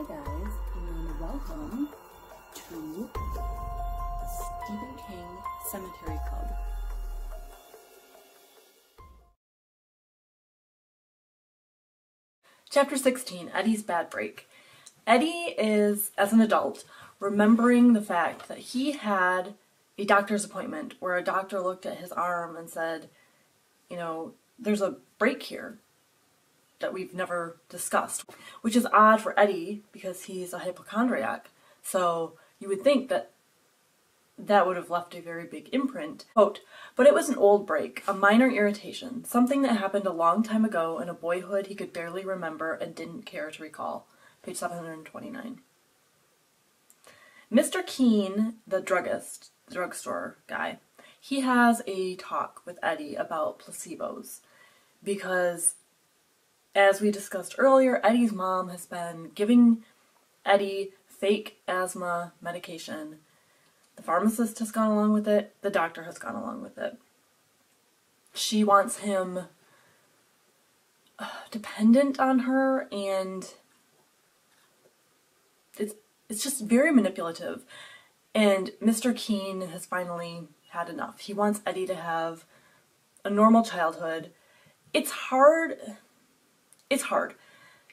Hi guys, and welcome to Stephen King Cemetery Club. Chapter 16, Eddie's Bad Break. Eddie is, as an adult, remembering the fact that he had a doctor's appointment where a doctor looked at his arm and said, you know, there's a break here that we've never discussed, which is odd for Eddie because he's a hypochondriac. So you would think that that would have left a very big imprint. Quote, but it was an old break, a minor irritation, something that happened a long time ago in a boyhood he could barely remember and didn't care to recall. Page 729. Mr. Keene, the druggist, the drugstore guy, he has a talk with Eddie about placebos because, as we discussed earlier, Eddie's mom has been giving Eddie fake asthma medication. The pharmacist has gone along with it. The doctor has gone along with it. She wants him dependent on her, and it's just very manipulative. And Mr. Keene has finally had enough. He wants Eddie to have a normal childhood. It's hard. It's hard.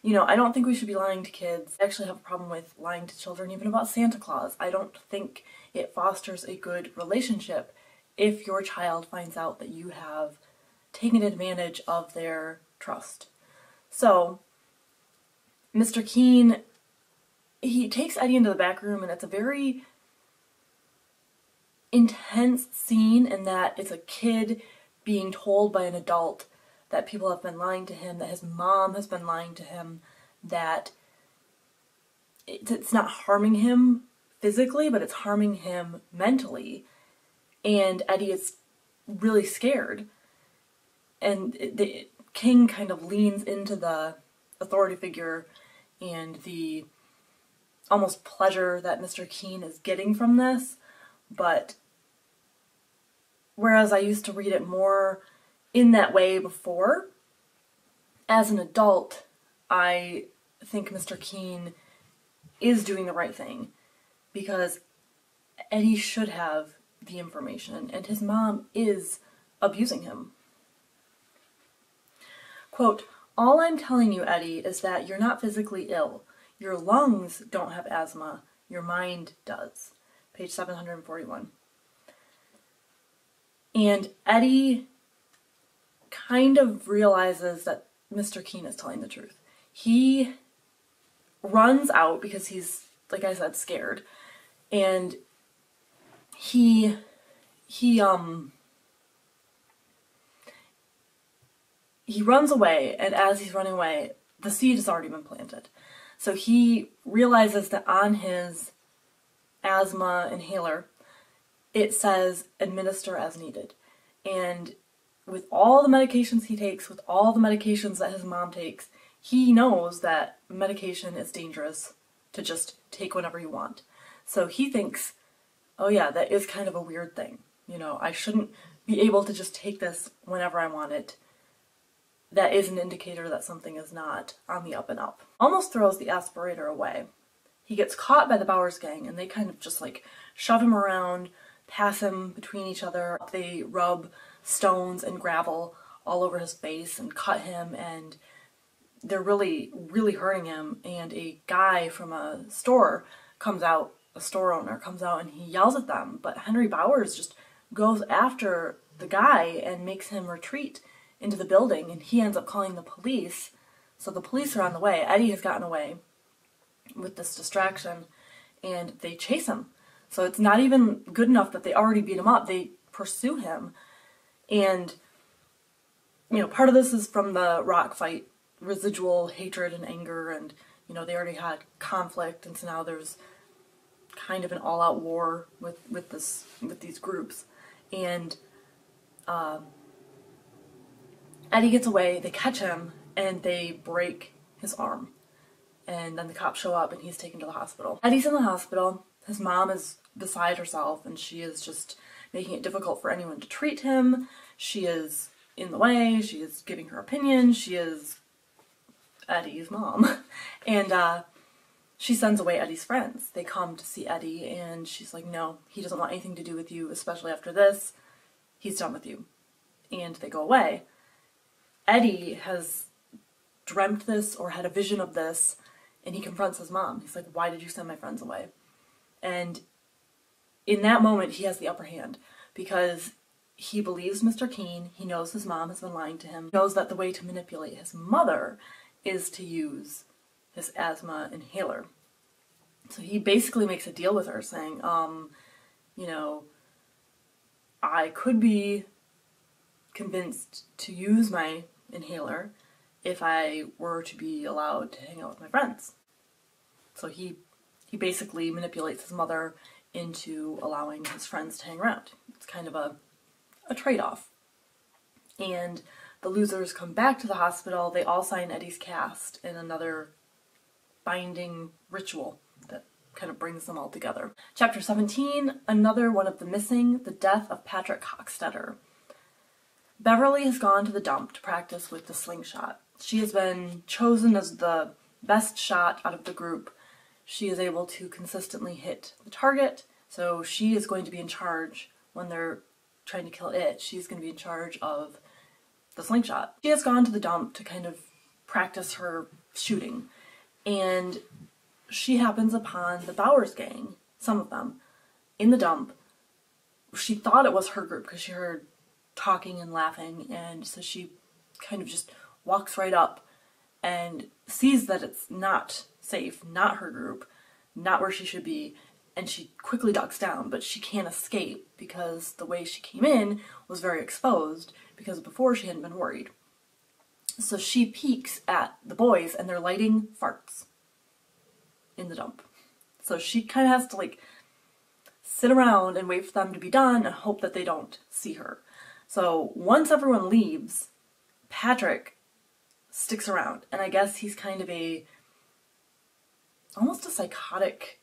You know, I don't think we should be lying to kids. I actually have a problem with lying to children, even about Santa Claus. I don't think it fosters a good relationship if your child finds out that you have taken advantage of their trust. So, Mr. Keene, he takes Eddie into the back room, and it's a very intense scene in that it's a kid being told by an adult that people have been lying to him, that his mom has been lying to him, that it's not harming him physically, but it's harming him mentally. And Eddie is really scared. And King kind of leans into the authority figure and the almost pleasure that Mr. Keene is getting from this. But whereas I used to read it more in that way before, as an adult, I think Mr. Keene is doing the right thing because Eddie should have the information and his mom is abusing him. Quote, all I'm telling you, Eddie, is that you're not physically ill. Your lungs don't have asthma. Your mind does. Page 741. And Eddie kind of realizes that Mr. Keene is telling the truth. He runs out because he's, like I said, scared. And he runs away, and as he's running away, the seed has already been planted. So he realizes that on his asthma inhaler, it says administer as needed. And with all the medications he takes, with all the medications that his mom takes, he knows that medication is dangerous to just take whenever you want. So he thinks, oh yeah, that is kind of a weird thing. You know, I shouldn't be able to just take this whenever I want it. That is an indicator that something is not on the up and up. Almost throws the aspirator away. He gets caught by the Bowers gang, and they kind of just like shove him around, pass him between each other. They rub stones and gravel all over his face and cut him, and they're really, really hurting him. And a guy from a store comes out, a store owner comes out, and he yells at them, but Henry Bowers just goes after the guy and makes him retreat into the building, and he ends up calling the police. So the police are on the way. Eddie has gotten away with this distraction, and they chase him. So it's not even good enough that they already beat him up. They pursue him. And, you know, part of this is from the rock fight, residual hatred and anger, and, you know, they already had conflict, and so now there's kind of an all-out war with these groups. And Eddie gets away, they catch him, and they break his arm. And then the cops show up, and he's taken to the hospital. Eddie's in the hospital. His mom is beside herself, and she is just making it difficult for anyone to treat him. She is in the way, she is giving her opinion, she is Eddie's mom. And she sends away Eddie's friends. They come to see Eddie, and she's like, no, he doesn't want anything to do with you, especially after this. He's done with you. And they go away. Eddie has dreamt this or had a vision of this, and he confronts his mom. He's like, why did you send my friends away? And in that moment, he has the upper hand because he believes Mr. Kane. He knows his mom has been lying to him. He knows that the way to manipulate his mother is to use his asthma inhaler. So he basically makes a deal with her saying, you know, I could be convinced to use my inhaler if I were to be allowed to hang out with my friends. So he basically manipulates his mother into allowing his friends to hang around. It's kind of a trade-off. And the losers come back to the hospital. They all sign Eddie's cast in another binding ritual that kind of brings them all together. Chapter 17, another one of the missing, the death of Patrick Hockstetter. Beverly has gone to the dump to practice with the slingshot. She has been chosen as the best shot out of the group. She is able to consistently hit the target, so she is going to be in charge when they're trying to kill it. She's going to be in charge of the slingshot. She has gone to the dump to kind of practice her shooting, and she happens upon the Bowers gang, some of them, in the dump. She thought it was her group because she heard talking and laughing, and so she kind of just walks right up and sees that it's not safe, not her group, not where she should be, and she quickly ducks down, but she can't escape because the way she came in was very exposed because before she hadn't been worried. So she peeks at the boys and they're lighting farts in the dump. So she kind of has to like sit around and wait for them to be done and hope that they don't see her. So once everyone leaves, Patrick sticks around, and I guess he's kind of almost a psychotic,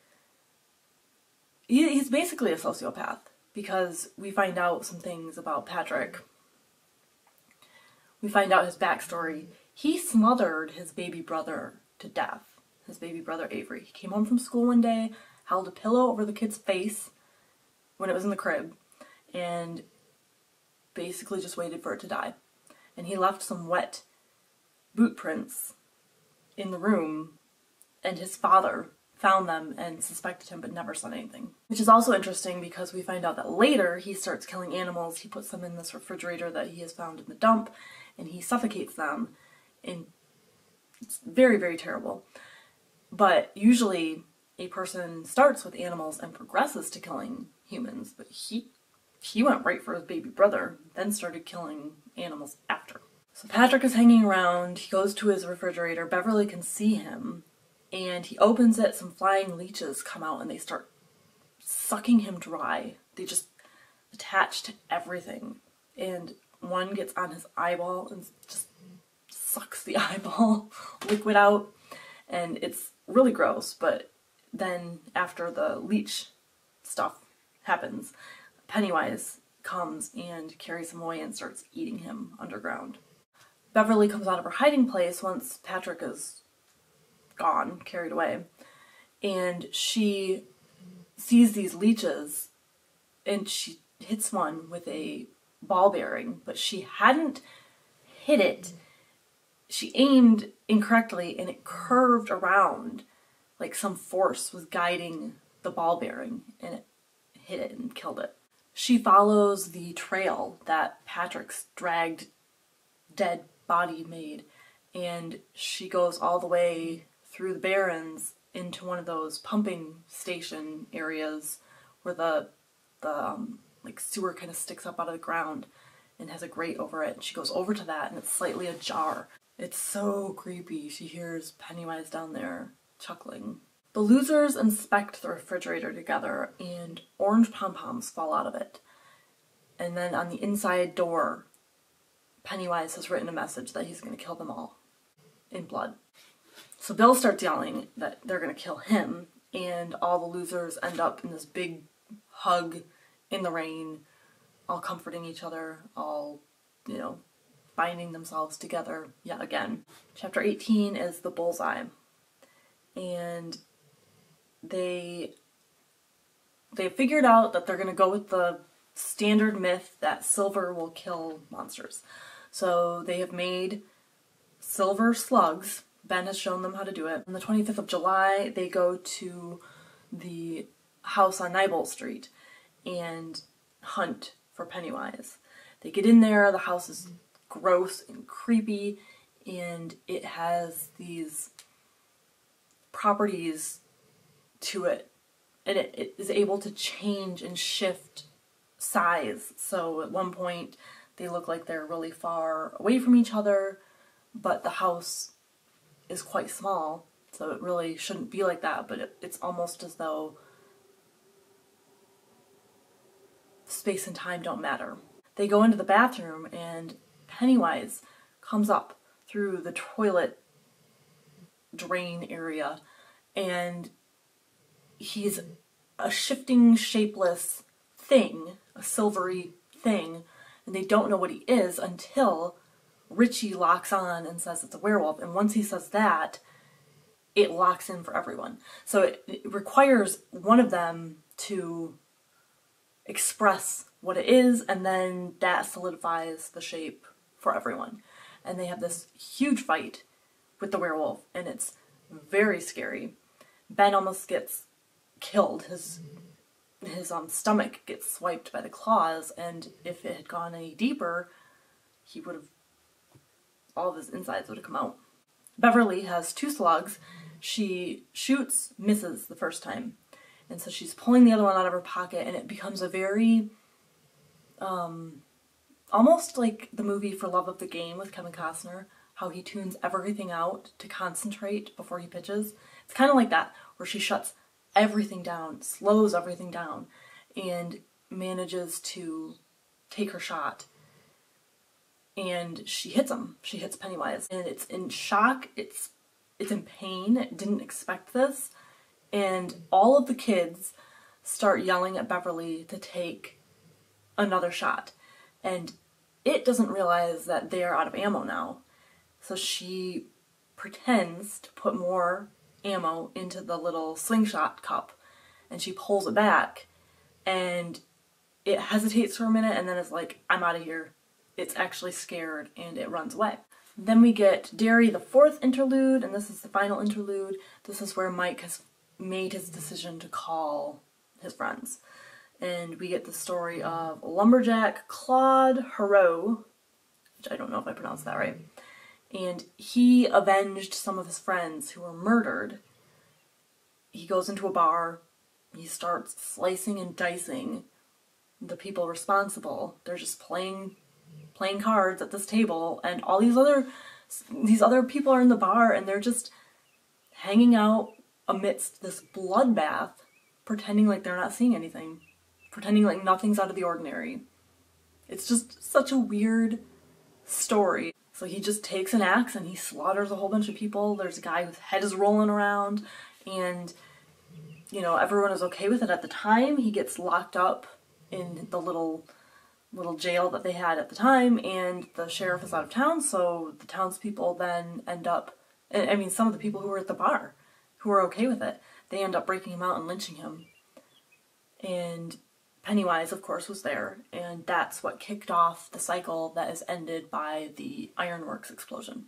he's basically a sociopath, because we find out some things about Patrick. We find out his backstory. He smothered his baby brother to death, his baby brother Avery. He came home from school one day, held a pillow over the kid's face when it was in the crib, and basically just waited for it to die. And he left some wet boot prints in the room, and his father found them and suspected him but never said anything. Which is also interesting because we find out that later he starts killing animals. He puts them in this refrigerator that he has found in the dump, and he suffocates them, and it's very, very terrible. But usually a person starts with animals and progresses to killing humans, but he went right for his baby brother, then started killing animals after. So Patrick is hanging around, he goes to his refrigerator, Beverly can see him, and he opens it, some flying leeches come out and they start sucking him dry. They just attach to everything, and one gets on his eyeball and just sucks the eyeball liquid out, and it's really gross. But then after the leech stuff happens, Pennywise comes and carries him away and starts eating him underground. Beverly comes out of her hiding place once Patrick is gone, carried away, and she sees these leeches, and she hits one with a ball bearing, but she hadn't hit it. She aimed incorrectly and it curved around, like some force was guiding the ball bearing, and it hit it and killed it. She follows the trail that Patrick's dragged dead body made, and she goes all the way through the barrens into one of those pumping station areas where the like sewer kind of sticks up out of the ground and has a grate over it. She goes over to that and it's slightly ajar. It's so creepy. She hears Pennywise down there chuckling. The losers inspect the refrigerator together and orange pom-poms fall out of it. And then on the inside door, Pennywise has written a message that he's going to kill them all in blood. So Bill starts yelling that they're going to kill him, and all the losers end up in this big hug in the rain, all comforting each other, all, you know, binding themselves together yet again. Chapter 18 is the bullseye. And they figured out that they're going to go with the standard myth that silver will kill monsters. So they have made silver slugs. Ben has shown them how to do it. On the 25th of July, they go to the house on Nybole Street and hunt for Pennywise. They get in there, the house is gross and creepy, and it has these properties to it, and it is able to change and shift size. So at one point they look like they're really far away from each other, but the house is quite small, so it really shouldn't be like that, but it's almost as though space and time don't matter. They go into the bathroom and Pennywise comes up through the toilet drain area, and he's a shifting, shapeless thing, a silvery thing, and they don't know what he is until Richie locks on and says it's a werewolf, and once he says that, it locks in for everyone. So it requires one of them to express what it is, and then that solidifies the shape for everyone. And they have this huge fight with the werewolf, and it's very scary. Ben almost gets killed. His stomach gets swiped by the claws, and if it had gone any deeper, he would have, all of his insides would have come out. Beverly has 2 slugs. She shoots, misses the first time, and so she's pulling the other one out of her pocket, and it becomes a very, almost like the movie For Love of the Game with Kevin Costner, how he tunes everything out to concentrate before he pitches. It's kind of like that, where she shuts everything down, slows everything down, and manages to take her shot. And she hits him. She hits Pennywise. And it's in shock, it's in pain, it didn't expect this, and all of the kids start yelling at Beverly to take another shot. And it doesn't realize that they are out of ammo now. So she pretends to put more ammo into the little slingshot cup, and she pulls it back, and it hesitates for a minute and then is like, I'm out of here. It's actually scared, and it runs away. Then we get Derry, the 4th interlude, and this is the final interlude. This is where Mike has made his decision to call his friends. And we get the story of lumberjack Claude Hero, which I don't know if I pronounced that right. And he avenged some of his friends who were murdered. He goes into a bar, he starts slicing and dicing the people responsible. They're just playing cards at this table, and all these other people are in the bar, and they're just hanging out amidst this bloodbath, pretending like they're not seeing anything, pretending like nothing's out of the ordinary. It's just such a weird story. So he just takes an axe and he slaughters a whole bunch of people. There's a guy whose head is rolling around, and you know, everyone is okay with it at the time. He gets locked up in the little jail that they had at the time, and the sheriff is out of town, so the townspeople then end up, I mean, some of the people who were at the bar, who were okay with it, they end up breaking him out and lynching him. And Pennywise, of course, was there, and that's what kicked off the cycle that is ended by the ironworks explosion.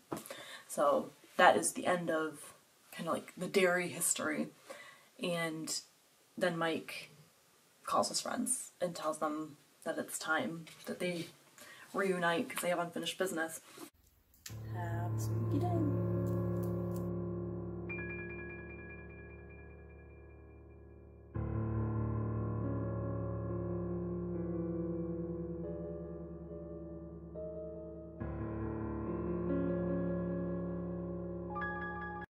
So that is the end of kind of like the Derry history. And then Mike calls his friends and tells them that it's time that they reunite because they have unfinished business.